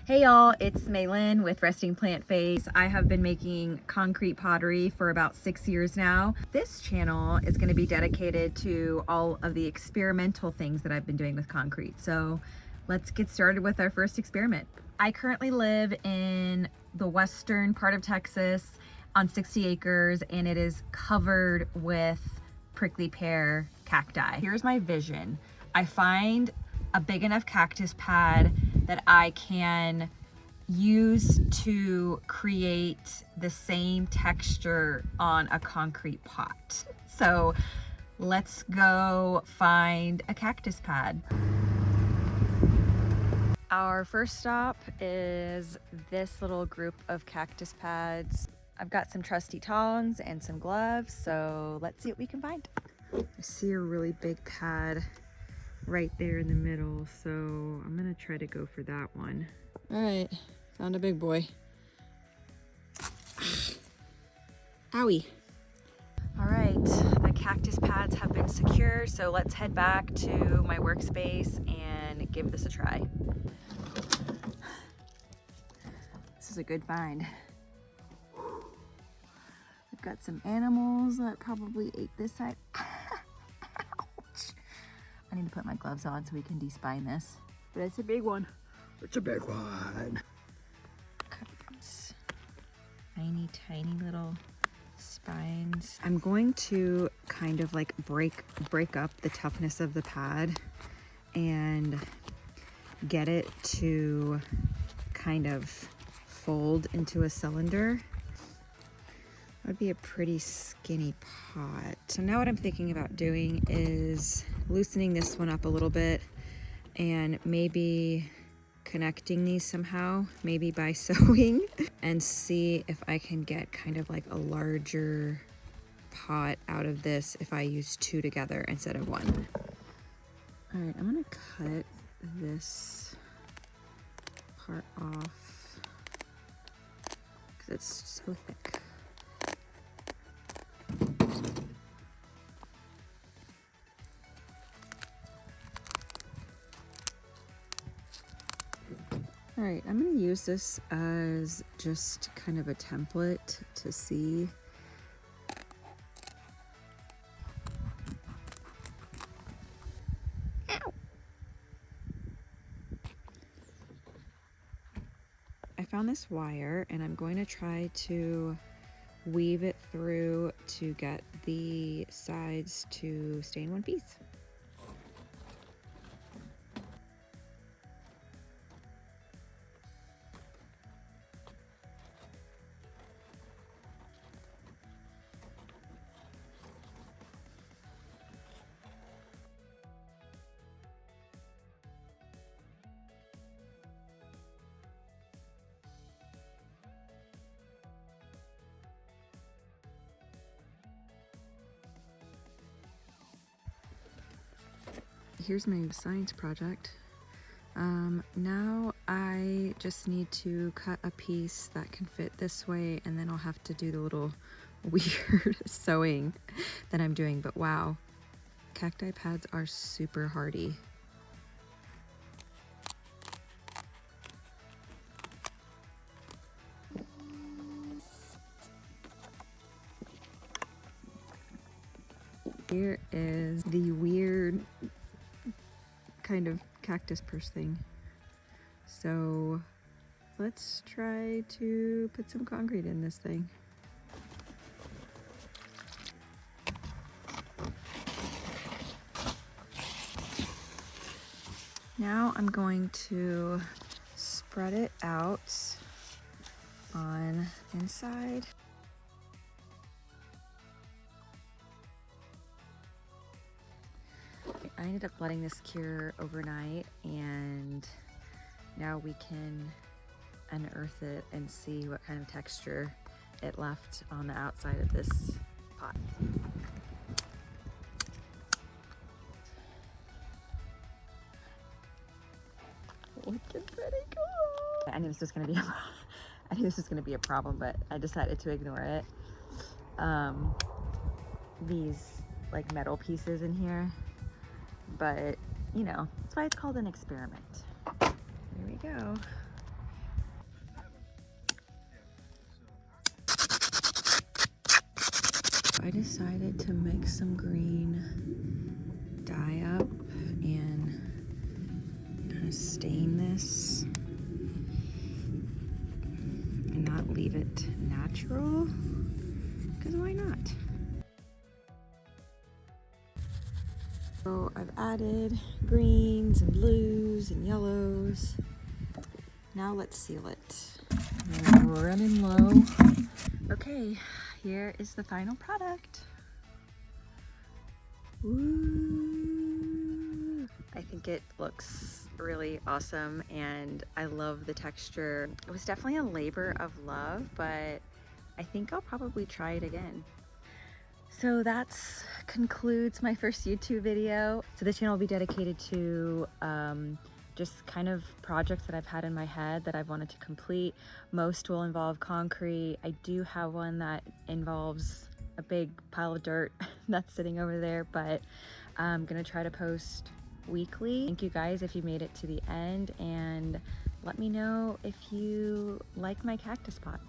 Hey y'all, it's Maylin with Resting Plant Phase. I have been making concrete pottery for about 6 years now. This channel is going to be dedicated to all of the experimental things that I've been doing with concrete. So let's get started with our first experiment. I currently live in the western part of Texas on 60 acres and it is covered with prickly pear cacti. Here's my vision. I find a big enough cactus pad that I can use to create the same texture on a concrete pot. So let's go find a cactus pad. Our first stop is this little group of cactus pads. I've got some trusty tongs and some gloves, so let's see what we can find. I see a really big pad right there in the middle, so I'm gonna try to go for that one. All right, found a big boy. Owie. All right, the cactus pads have been secure, so let's head back to my workspace and give this a try. This is a good find. I've got some animals that probably ate this side. I need to put my gloves on so we can de-spine this. But it's a big one. It's a big one. Tiny, tiny little spines. I'm going to kind of like break up the toughness of the pad and get it to kind of fold into a cylinder. That would be a pretty skinny pot. So now what I'm thinking about doing is loosening this one up a little bit and maybe connecting these somehow, maybe by sewing, and see if I can get kind of like a larger pot out of this if I use two together instead of one. All right, I'm gonna cut this part off because it's so thick. All right, I'm gonna use this as just kind of a template to see. Ow! I found this wire and I'm going to try to weave it through to get the sides to stay in one piece. Here's my science project. Now I just need to cut a piece that can fit this way and then I'll have to do the little weird sewing that I'm doing. But wow, cacti pads are super hardy. Here is the weird kind of cactus purse thing. So let's try to put some concrete in this thing. Now I'm going to spread it out on the inside. I ended up letting this cure overnight and now we can unearth it and see what kind of texture it left on the outside of this pot. Looking pretty cool. I knew this was gonna be a problem, but I decided to ignore it. These like metal pieces in here, but you know, that's why it's called an experiment. Here we go. decided to mix some green dye up and kind of stain this and not leave it natural, because why not? So I've added greens and blues and yellows. Now let's seal it. We're running low. Okay, here is the final product. Woo! I think it looks really awesome and I love the texture. It was definitely a labor of love, but I think I'll probably try it again. So that concludes my first YouTube video. So this channel will be dedicated to just kind of projects that I've had in my head that I've wanted to complete. Most will involve concrete. I do have one that involves a big pile of dirt that's sitting over there, but I'm gonna try to post weekly. Thank you guys if you made it to the end, and let me know if you like my cactus pot.